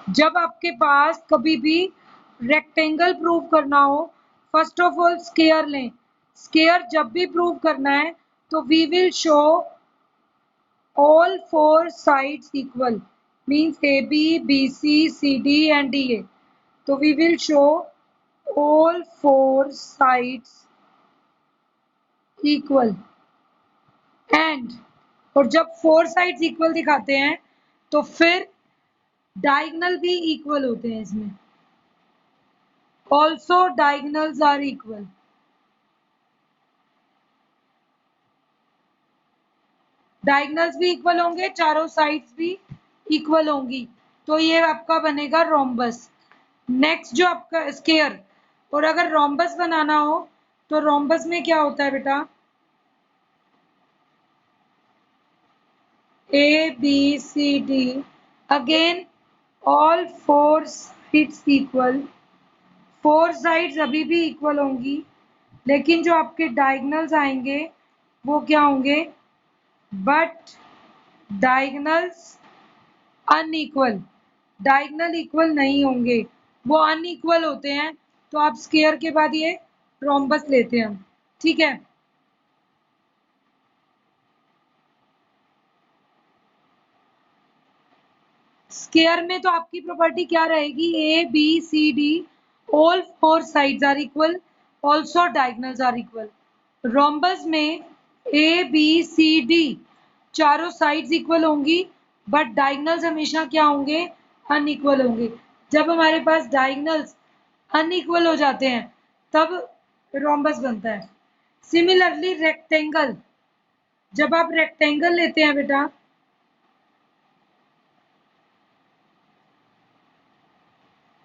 जब आपके पास कभी भी रेक्टेंगल प्रूव करना हो, फर्स्ट ऑफ ऑल स्क्वायर लें। स्क्वायर जब भी प्रूव करना है तो we will show all four sides equal, means AB, BC, CD and DA. So we will show all four sides equal and और जब फोर साइड्स इक्वल दिखाते हैं तो फिर डायगोनल भी इक्वल होते हैं इसमें। Also diagonals are equal. Diagonals भी इक्वल होंगे, चारों साइड्स भी इक्वल होंगी, तो ये आपका बनेगा रोम्बस। नेक्स्ट जो आपका स्क्वायर, और अगर रोम्बस बनाना हो तो रोम्बस में क्या होता है बेटा, A B C D, again all four sides equal. Four sides अभी भी इक्वल होंगी, लेकिन जो आपके डायगोनल्स आएंगे वो क्या होंगे, but diagonals unequal. Diagonal equal नहीं होंगे, वो अनइक्वल होते हैं, तो आप स्क्वायर के बाद ये रोम्बस लेते हैं हम, ठीक है। स्क्वायर में तो आपकी प्रॉपर्टी क्या रहेगी, A B C D all four sides are equal, also diagonals are equal. Rhombus में ए बी सी डी चारों साइड्स इक्वल होंगी, बट डायगोनल्स हमेशा क्या होंगे, अनइक्वल होंगे। जब हमारे पास डायगोनल्स अनइक्वल हो जाते हैं तब रोम्बस बनता है। सिमिलरली रेक्टेंगल, जब आप रेक्टेंगल लेते हैं बेटा,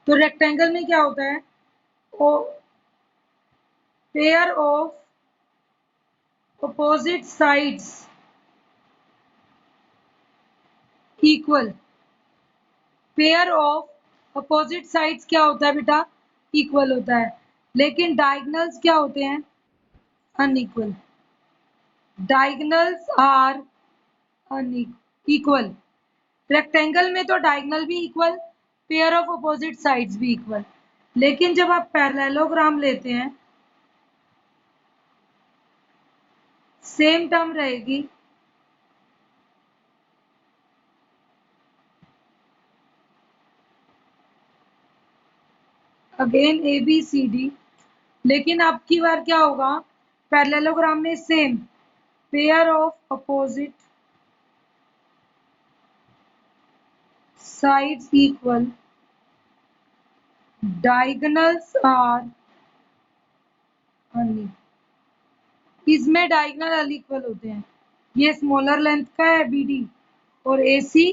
तो रेक्टेंगल में क्या होता है, pair of opposite sides equal। Pair of opposite sides क्या होता है बेटा, इक्वल होता है, लेकिन डायगोनल्स क्या होते हैं, unequal. Diagonals are unequal. Rectangle में तो डायगोनल भी equal, pair of opposite sides भी इक्वल, लेकिन जब आप पैरेललोग्राम लेते हैं सेम टर्म रहेगी, again A B C D, लेकिन अब की बार क्या होगा, पैरेललोग्राम में same pair of opposite sides equal, diagonals are unequal. इसमें डायगोनल अनइक्वल होते हैं, ये स्मॉलर लेंथ का है बीडी और एसी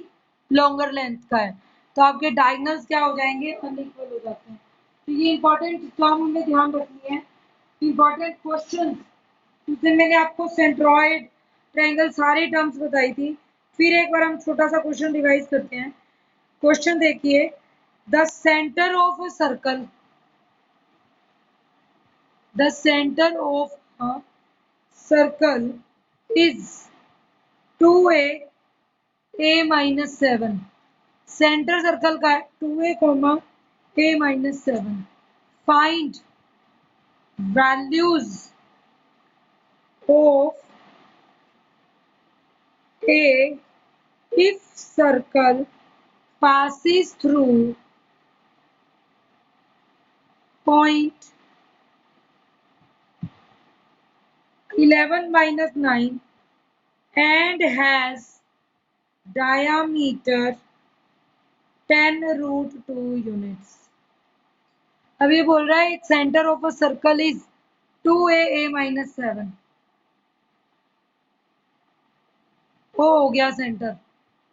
लॉन्गर लेंथ का है, तो आपके डायगोनल्स क्या हो जाएंगे, अनइक्वल हो जाते हैं। तो ये इंपॉर्टेंट टर्म हमें ध्यान रखनी है, इंपॉर्टेंट क्वेश्चन। उसमें मैंने आपको सेंट्रॉइड, ट्रायंगल सारी टर्म्स बताई थी। फिर एक बार हम छोटा सा क्वेश्चन रिवाइज करते हैं। क्वेश्चन देखिए, the centre of a circle, the centre of a circle is 2a a minus 7। Centre circle का है 2a comma a minus 7। Find values of a if circle passes through point 11 minus 9 and has diameter 10 root 2 units। अब ये बोल रहा है centre of a circle is 2a a minus 7, वो हो गया सेंटर,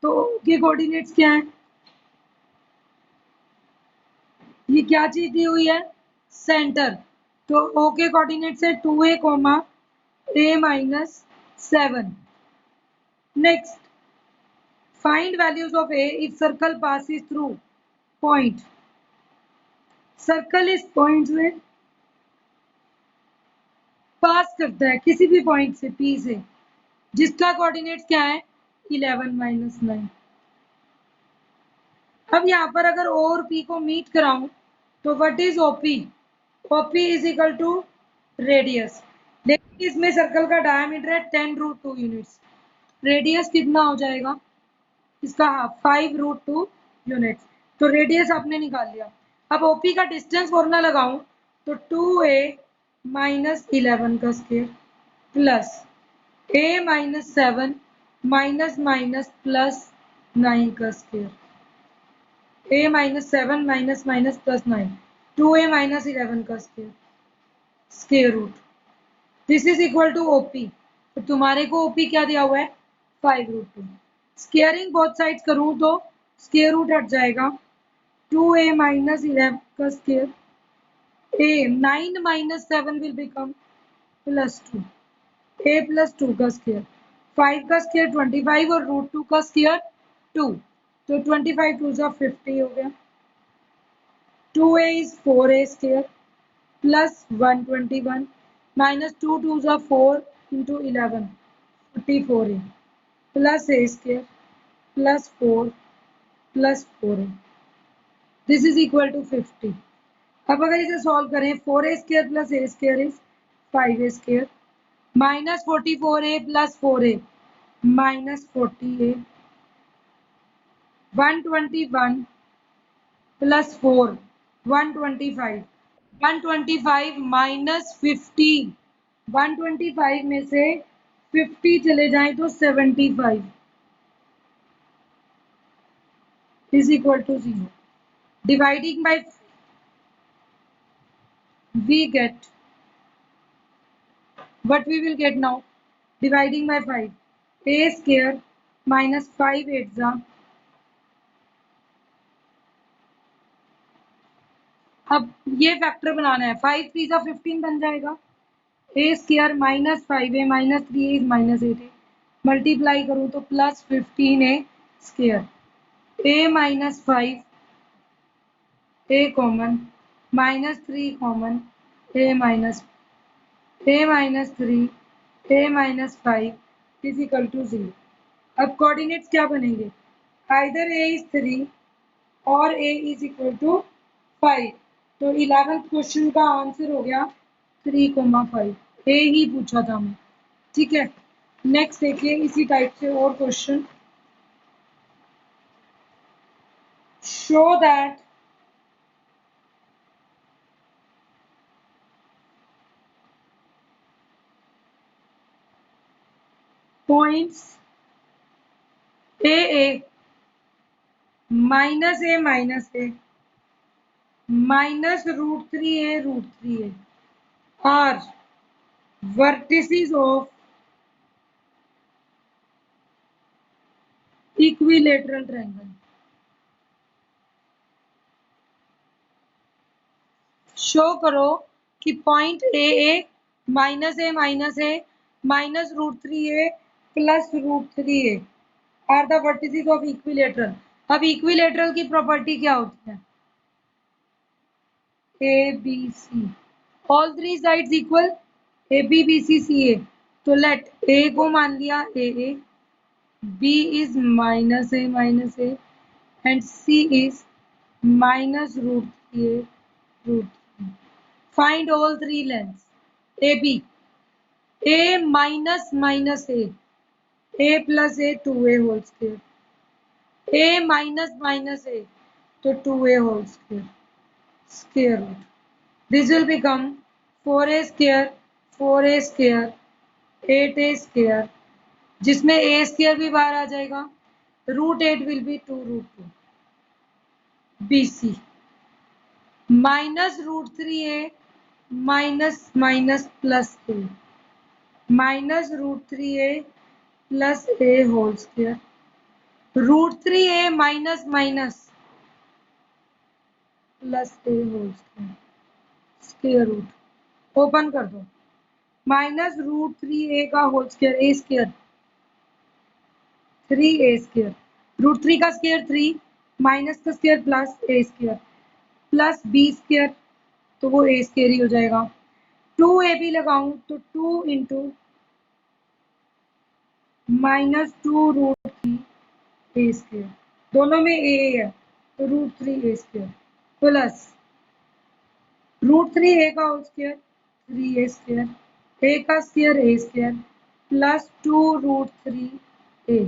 तो के कोऑर्डिनेट्स क्या है, ये क्या चीज दी हुई है, सेंटर, तो ओ के कोऑर्डिनेट्स है 2a comma a minus 7। Next, find values of a if circle passes through point. Circle इस पॉइंट में पास करता है किसी भी पॉइंट से P से, जिसका कोऑर्डिनेट्स क्या है 11 माइनस 9। अब यहाँ पर अगर ओ और पी को मीट कराऊं तो what is OP? OP is equal to radius. लेकिन इसमें सर्कल का डायमीटर है 10√2 यूनिट्स। रेडियस कितना हो जाएगा इसका? Half, 5√2 units. तो रेडियस आपने निकाल लिया। अब ओपी का डिस्टेंस फॉर्मूला लगाऊं तो 2a माइनस 11 का square plus a minus 7 minus minus plus 9 का square. a minus 7 minus minus plus 9, 2a minus 11 का square, square root. This is equal to OP. तो तुम्हारे को ओपी क्या दिया हुआ है? 5√2। स्क्वायरिंग बोथ साइड्स करूं तो स्क्वायर रूट हट जाएगा। 2a माइनस 11 का square, a 9 minus 7 will become plus 2, a plus 2 का स्क्वायर, 5 का स्क्वायर 25 और √2 का स्क्वायर 2, तो 25 2 जा 50 हो गया। 2a is 4a square plus 121 minus 2 2s are 4 into 11, 44a plus a square plus 4 plus 4a. This is equal to 50. अब अगर इसे सॉल्व करें 4a square plus a square is 5a square minus 44a plus 4a minus 40a, 121 plus 4 125, 125 minus 50, 125 में से 50 चले जाएं तो 75 is equal to 0। Dividing by we get what we will get now, dividing by 5 a square minus 5 8 जा, अब ये factor बनाना है, 5 3 जा 15 बन जाएगा। a square minus 5a minus 3a is minus 8a, multiply करूँ तो plus 15a square, a minus 5 a common minus 3 common, a minus 3 a minus 5 is equal to 0। अब कोऑर्डिनेट्स क्या बनेंगे? आइदर a इज 3 और a इज इक्वल टू 5। तो 11th question का answer हो गया 3,5। ए ही पूछा था मैं, ठीक है। नेक्स्ट देखिए इसी टाइप से और question. Show that points A minus A minus √3a are vertices of equilateral triangle। Show करो कि point A minus A minus √3a plus √3a are the vertices of equilateral. अब इक्विलेटरल की property क्या होती है? A B C, all three sides equal, A B B C C A. तो let A को मान लिया a, B is minus a and C is minus √3a। Find all three lengths A B. A minus minus a plus a 2a whole square, a minus a तो 2a whole square, square root. This will become 4a square 8a square, जिसमें a square भी बाहर आ जाएगा। √8 will be 2√2 BC minus √3a minus minus plus a minus √3a plus a whole square, √3a minus minus plus a whole square, square root. Open कर दो, minus √3a का whole square a square 3a square, √3 का square 3 minus का square plus a square plus b square, तो वो a square ही हो जाएगा। 2a भी लगाऊं तो 2 इंटू माइनस 2√3a स्क्वायर, दोनों में a है root 3 a square plus root 3 ए का होल स्क्वायर 3 ए स्क्वायर ए का square A square plus 2 root 3 a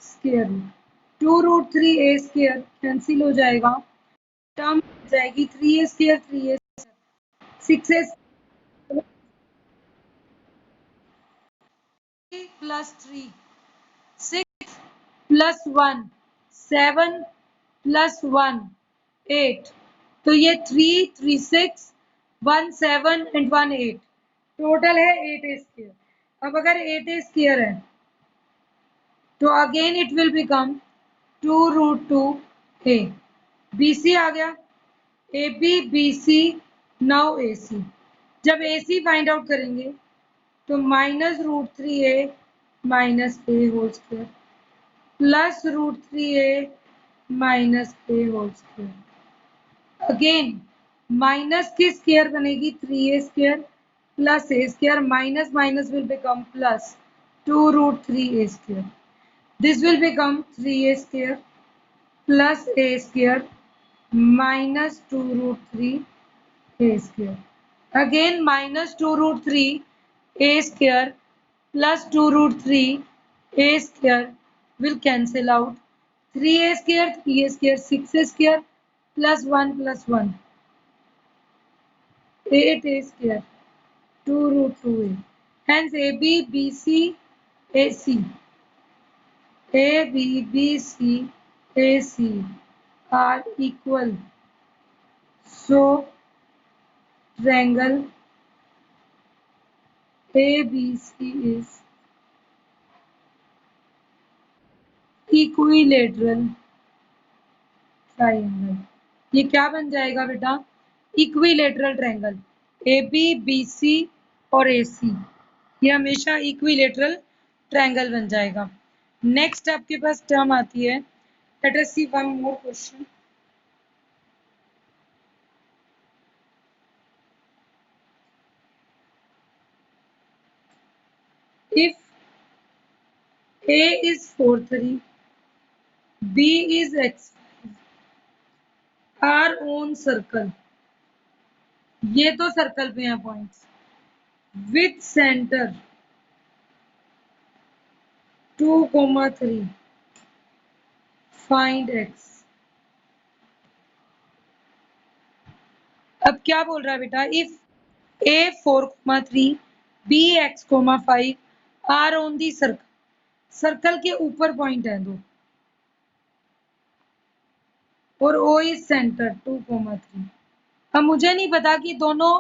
square root 2 root 3 a square cancel हो जाएगा, टर्म हो जाएगी 3 a square 3 A 6 A plus 3 6 plus 1 7 plus 1 8 तो ये 3 3 6 1 7 एंड 1 8 टोटल है 8 ए square. अब अगर 8 ए स्क्वायर है तो again it will become 2 root 2 A B C आ गया A B B C now A C. जब ए सी फाइंड आउट करेंगे तो minus root 3 a minus a whole square plus root 3 a minus a whole square. Again minus की square बनेगी 3 a square plus a square minus minus will become plus 2 root 3 a square. This will become 3a square plus a square minus 2 root 3 a square. Again minus 2 root 3 a square plus 2 root 3 a square will cancel out. 3a square 3a square 6a square plus 1 8a square 2 root 2a. Hence AB BC AC A, B, B, C, A, C are equal. So, triangle A, B, C is equilateral triangle. ये क्या बन जाएगा बेटा? Equilateral triangle A B B C और A सी ये हमेशा equilateral triangle बन जाएगा। नेक्स्ट आपके पास टर्म आती है, let us see one more question. If A is 4 3, B is x, R on circle, ये तो सर्कल पे हैं points, with centre 2, 3, find x। अब क्या बोल रहा है बेटा? If A 4, 3, B x, 5 R on the circle, circle के ऊपर पॉइंट है दो और O इज सेंटर 2, 3। अब मुझे नहीं पता कि दोनों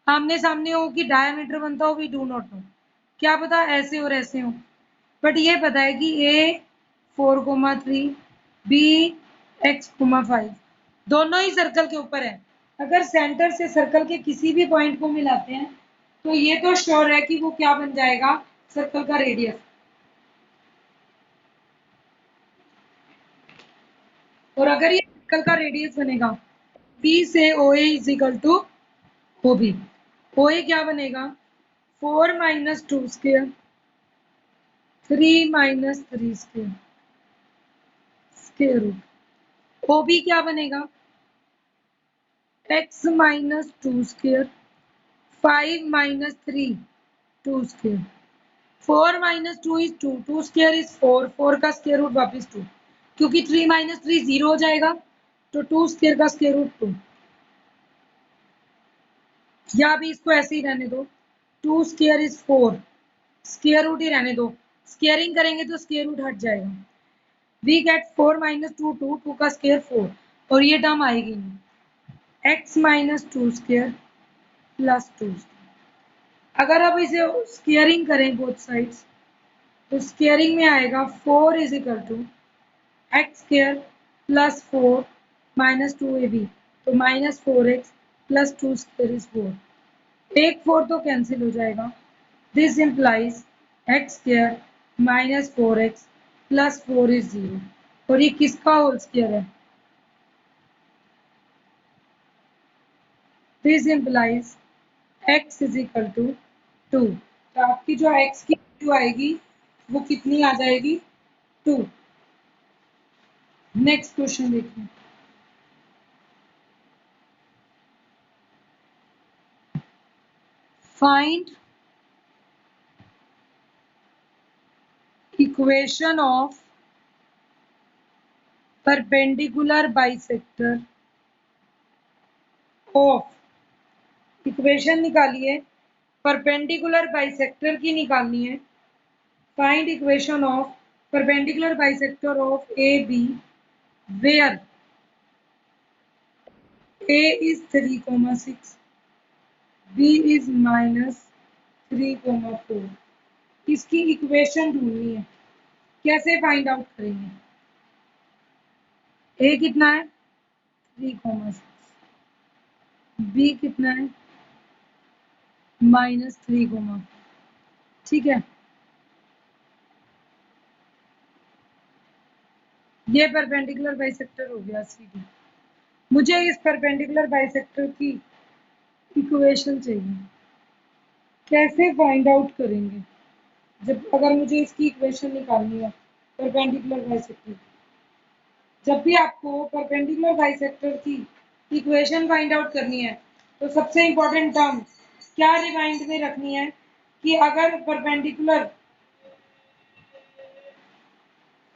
आमने सामने हो कि डायमीटर बनता हो, वी डू नॉट नो, क्या पता ऐसे और ऐसे हो, बट ये पता है कि A 4, 3 B x, 5 दोनों ही सर्कल के ऊपर है। अगर सेंटर से सर्कल के किसी भी पॉइंट को मिलाते हैं तो ये तो श्योर है कि वो क्या बन जाएगा? सर्कल का रेडियस। और अगर ये सर्कल का रेडियस बनेगा B से OA is equal to OB, OA क्या बनेगा? 4 minus 2 square 3 minus 3 square square root. OB क्या बनेगा? x minus 2 square 5 minus 3 2 square. 4 minus 2 is 2, 2 square is 4, 4 का स्क्वायर रूट वापस 2, क्योंकि 3 माइनस 3 0 हो जाएगा तो 2 स्क्वायर का स्क्वायर रूट 2, या भी इसको ऐसे ही रहने दो, 2 स्क्वायर इज 4, स्क्वायर रूट ही रहने दो, स्क्वायरिंग करेंगे तो स्क्वायर रूट हट जाएगा। वी गेट 4 माइनस 2 2, 2 का स्क्वायर 4 और ये टर्म आएगी नहीं, x minus 2 square plus 2 square. अगर अब इसे स्क्वायरिंग करें बोथ साइड्स तो स्क्वायरिंग में आएगा 4 is equal to X square plus 4 minus 2ab, तो minus 4x plus 2 square is 4, एक 4 तो कैंसिल हो जाएगा। This implies X square minus 4x plus 4 is 0, और ये किसका होल स्क्वायर है? This implies x is equal to 2, तो आपकी जो x की वैल्यू आएगी वो कितनी आ जाएगी? 2। नेक्स्ट क्वेश्चन देखिए, find equation of perpendicular bisector of, equation निकालिए, परपेंडिकुलर बाइसेक्टर की निकालनी है। Find equation of perpendicular bisector of A B where a is 3,6, b is -3,4। इसकी इक्वेशन ढूंढनी है। कैसे फाइंड आउट करेंगे? a कितना है? 3,6, b कितना है? -3,4। ठीक है, ये परपेंडिकुलर बाइसेक्टर हो गया सी डी। मुझे इस परपेंडिकुलर बाइसेक्टर की इक्वेशन चाहिए। कैसे फाइंड आउट करेंगे? जब अगर मुझे इसकी इक्वेशन निकालनी है परपेंडिकुलर बाइसेक्टर, जब भी आपको परपेंडिकुलर बाइसेक्टर की इक्वेशन फाइंड आउट करनी है तो सबसे इंपॉर्टेंट टर्म क्या रिमाइंड में रखनी है कि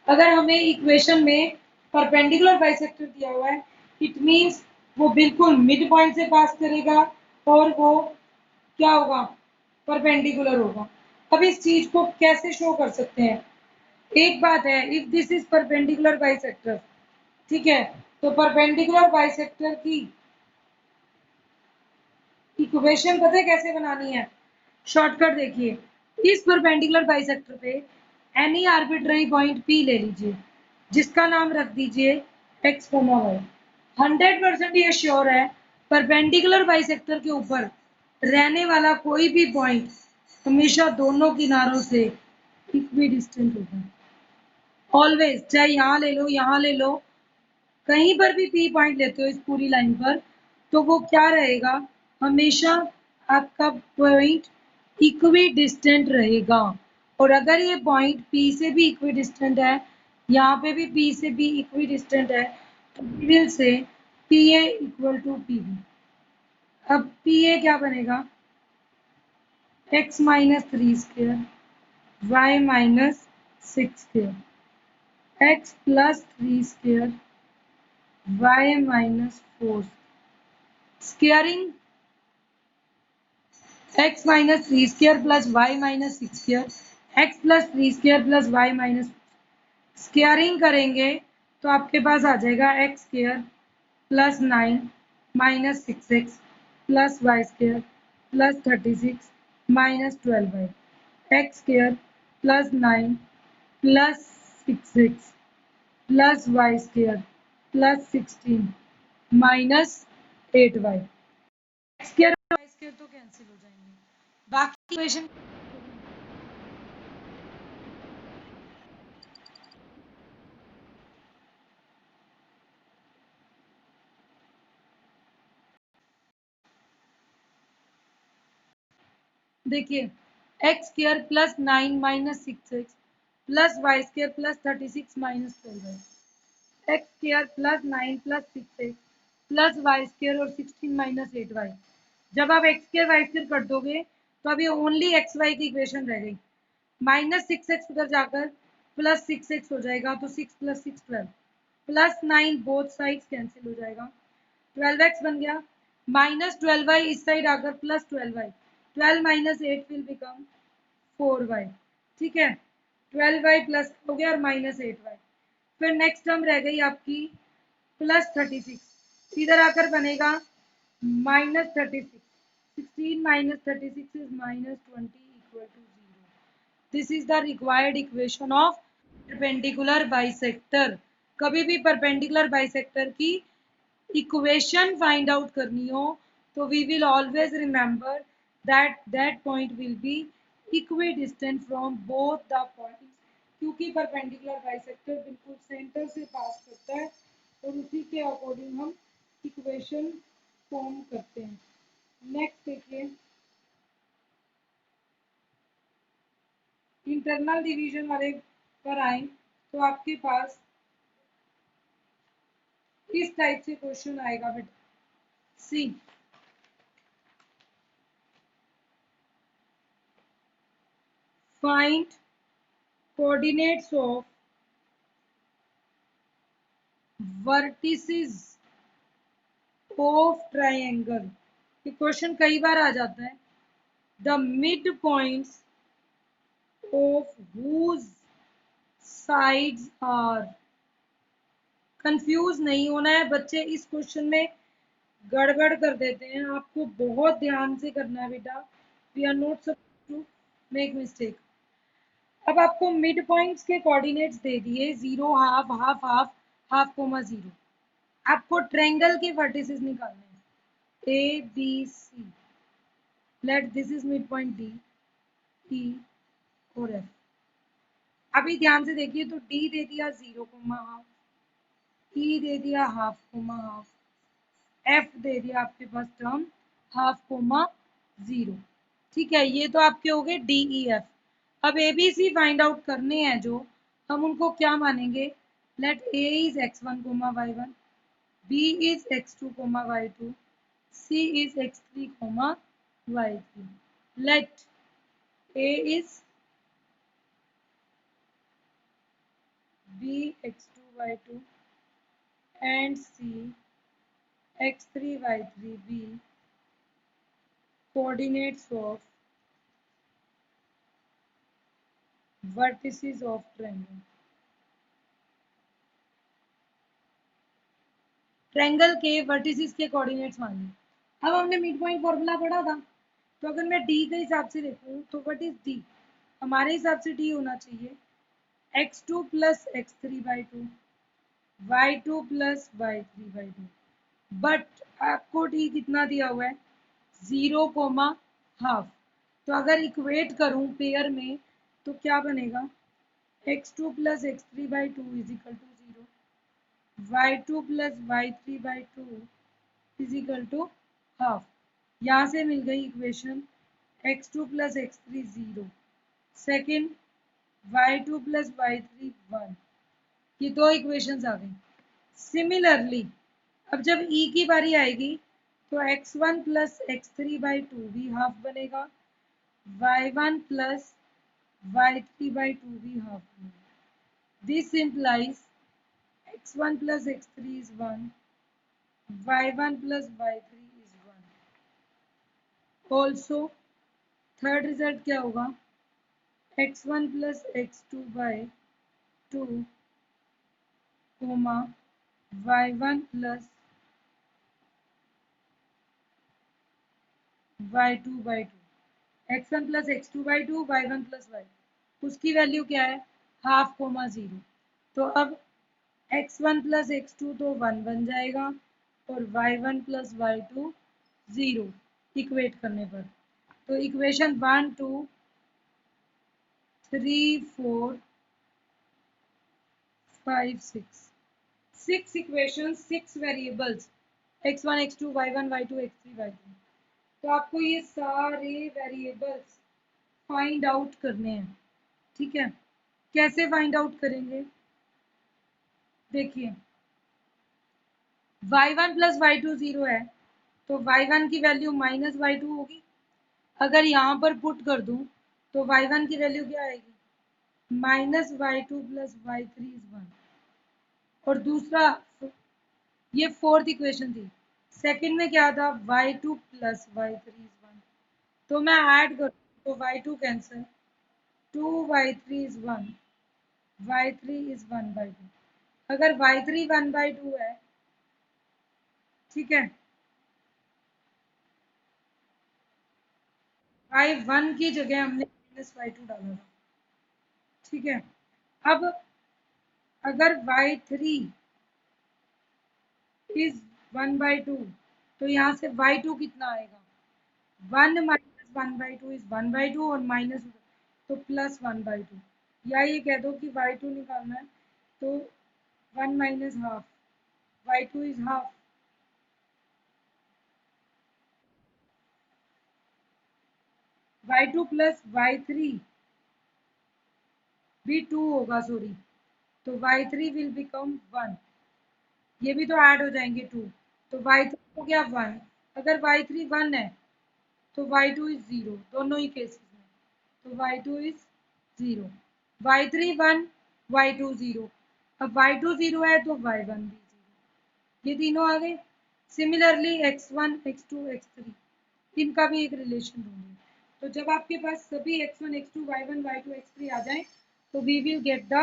अगर हमें इक्वेशन में परपेंडिकुलर बाइसेक्टर दिया हुआ है, इट मींस वो बिल्कुल मिड पॉइंट से पास करेगा और वो क्या होगा? परपेंडिकुलर होगा। अब इस चीज को कैसे शो कर सकते हैं? एक बात है, if this is perpendicular bisector, ठीक है, तो परपेंडिकुलर बाइसेक्टर की इक्वेशन पता है कैसे बनानी है? शॉर्टकट देखिए, इस परपेंडिकुलर बाइसेक्टर पे एनी आर्बिट्ररी पॉइंट P ले लीजिए, जिसका नाम रख दीजिए x, y। 100% ये श्योर है परपेंडिकुलर बाइसेक्टर के ऊपर रहने वाला कोई भी पॉइंट हमेशा दोनों किनारों से इक्वी डिस्टेंट होगा। ऑलवेज, चाहे यहाँ ले लो, यहाँ ले लो, कहीं पर भी P पॉइंट लेते हो इस पूरी लाइन पर, तो वो क्या रहेगा? हमेशा आपका पॉइंट इक्वी डिस्टेंट रहेगा। और अगर ये पॉइंट P से भी इक्वी डिस्टेंट है, यहाँ पे भी P से भी इक्वी डिस्टेंट है, तो we will say PA equal to PB। अब PA क्या बनेगा? x minus 3 square, y minus 6 square, x plus 3 square, y minus 4 squaring x minus 3 square plus y minus 6 square, x plus 3 square plus y minus squaring करेंगे तो आपके पास आ जाएगा x square plus 9 minus 6x plus y square plus 36 minus 12y, x square plus 9 plus 6x plus y square plus 16 minus 8y। x square और y square तो cancel हो जाएंगे, बाकी इक्वेशन देखिए, X square plus 9 minus 6x plus Y square plus 36 minus 12y, X square plus 9 plus 6x plus Y square और 16 minus 8y। जब आप x square Y square कर दोगे तो अभी ओनली एक्स वाई की इक्वेशन रह गई। माइनस 6x उधर जाकर प्लस 6x हो जाएगा, तो 6 plus 6 12 plus 9 both sides cancel हो जाएगा, 12x बन गया। माइनस 12y इस साइड आकर plus 12y, 12 minus 8 will become 4y। ठीक है, 12y प्लस हो गया और माइनस 8y। फिर नेक्स्ट टर्म रह गई आपकी प्लस 36, इधर आकर बनेगा minus 36, 16 minus 36 is minus 20 equal to 0। This is the required equation of perpendicular bisector. कभी भी परपेंडिकुलर बाइसेक्टर की इक्वेशन फाइंड आउट करनी हो तो we will always remember that point will be equidistant from both the points, क्योंकि perpendicular bisector बिल्कुल centre से पास करता है और उसी के अकॉर्डिंग हम इक्वेशन फॉर्म करते हैं। नेक्स्ट देखिए, इंटरनल डिवीजन वाले पर आए तो आपके पास इस टाइप से क्वेश्चन आएगा बेटा। C, find coordinates of vertices of triangle. ये क्वेश्चन कई बार आ जाता है। The mid points of whose sides are. Confuse नहीं होना है बच्चे, इस क्वेश्चन में गड़बड़ कर देते हैं, आपको बहुत ध्यान से करना है बेटा। We are not supposed to make mistake. अब आपको मिड पॉइंट्स के कोऑर्डिनेट्स दे दिए, 0, half, half, half, half comma 0। आपको ट्रायंगल के वर्टिसेस निकालने हैं, A B C. Let this is mid point D, E और एफ। अभी ध्यान से देखिए, तो डी दे दिया 0 कोमा हाफ, ई दे दिया हाफ कोमा हाफ, एफ दे दिया आपके पास टर्म हाफ कोमा 0। ठीक है, ये तो आपके हो गए डी ई एफ। अब A B C find out करने हैं जो, हम उनको क्या मानेंगे? Let A is x1 comma y1, B is x2 comma y2, C is x3 comma y3। Let A is b x2 y2 and c x3 y3 be coordinates of vertices of triangle। Triangle के vertices के coordinates मांगे। अब हमने mid point formula पढ़ा था, तो अगर मैं डी के हिसाब से देखूं तो व्हाट इज डी? हमारे हिसाब से डी होना चाहिए x2 plus x3 by 2, y2 plus y3 by 2। But आपको डी कितना दिया हुआ है? 0 कोमा हाफ। तो अगर इक्वेट करूं पेयर में तो क्या बनेगा? x2 plus x3 by 2 is equal to 0, y2 plus y3 by 2 is equal to half. यहाँ से मिल गई equation x2 plus x3 0, second y2 plus y3 1। ये दो इक्वेशंस आ गई। सिमिलरली अब जब e की बारी आएगी तो x1 प्लस x3 बाई 2 भी हाफ बनेगा, y1 प्लस y3 बाई 2 भी हाफ बनेगा। This implies x1 plus x3 is 1, y1 plus y3 is 1। Also third result क्या होगा? x1 plus x2 by 2 कोमा y1 plus y2 by 2। x1 plus x2 by 2, y1 plus y, उसकी value क्या है? Half comma 0। तो अब x1 plus x2 तो 1 बन जाएगा और y1 प्लस y2 0 इक्वेट करने पर। तो equation 1 2 3 4 5 6, 6 equation, 6 variables x1 x2 y1 y2 x3 y3। तो आपको ये सारे वेरिएबल्स फाइंड आउट करने हैं। ठीक है, कैसे फाइंड आउट करेंगे? देखिए y1 प्लस y2 0 है, तो y1 की वैल्यू माइनस y2 होगी। अगर यहाँ पर पुट कर दूं तो y1 की वैल्यू क्या आएगी? Minus y2 plus y3 is 1। और दूसरा, ये फोर्थ इक्वेशन थी। सेकंड में क्या था? y2 plus y3 is 1। तो मैं ऐड करूँ तो y2 cancel, 2y3 is 1, y3 is 1 by 2। अगर y3 1 बाई 2 है, ठीक है, y1 की जगह हमने माइनस y2 डाला था। ठीक है, अब अगर y3 इज 1 बाई 2 तो यहाँ से y2 कितना आएगा? 1 माइनस 1 बाई 2 इज 1 बाई 2 और माइनस तो प्लस 1 बाई 2। या ये कह दो कि y2 निकालना है तो 1 minus half, y2 is half. y2 plus y3 भी 2 होगा, सॉरी, तो y3 विल बिकम 1। ये भी तो ऐड हो जाएंगे 2, तो y3 हो गया 1। अगर y3 1 है तो y2 इज 0, दोनों ही केसेस में। तो y2 इज 0, y3 1, y2 0। अब y2 0 है तो y1 भी 0, ये तीनों आ गए। सिमिलरली x1 x2 x3 इनका भी एक रिलेशन ढूंढें। तो जब आपके पास सभी x1 x2 y1 y2 x3 आ जाएं तो we will get the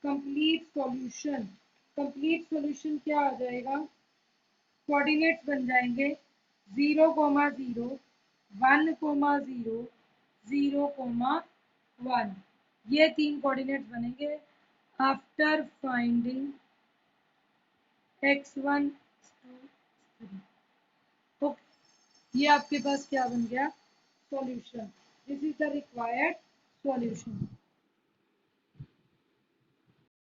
complete solution. Complete solution क्या आ जाएगा? कोऑर्डिनेट्स बन जाएंगे 0,0 1,0 0,1। ये तीन कोऑर्डिनेट्स बनेंगे after finding x1 x2 x3। Okay, ये आपके पास क्या बन गया? Solution. This is the required solution.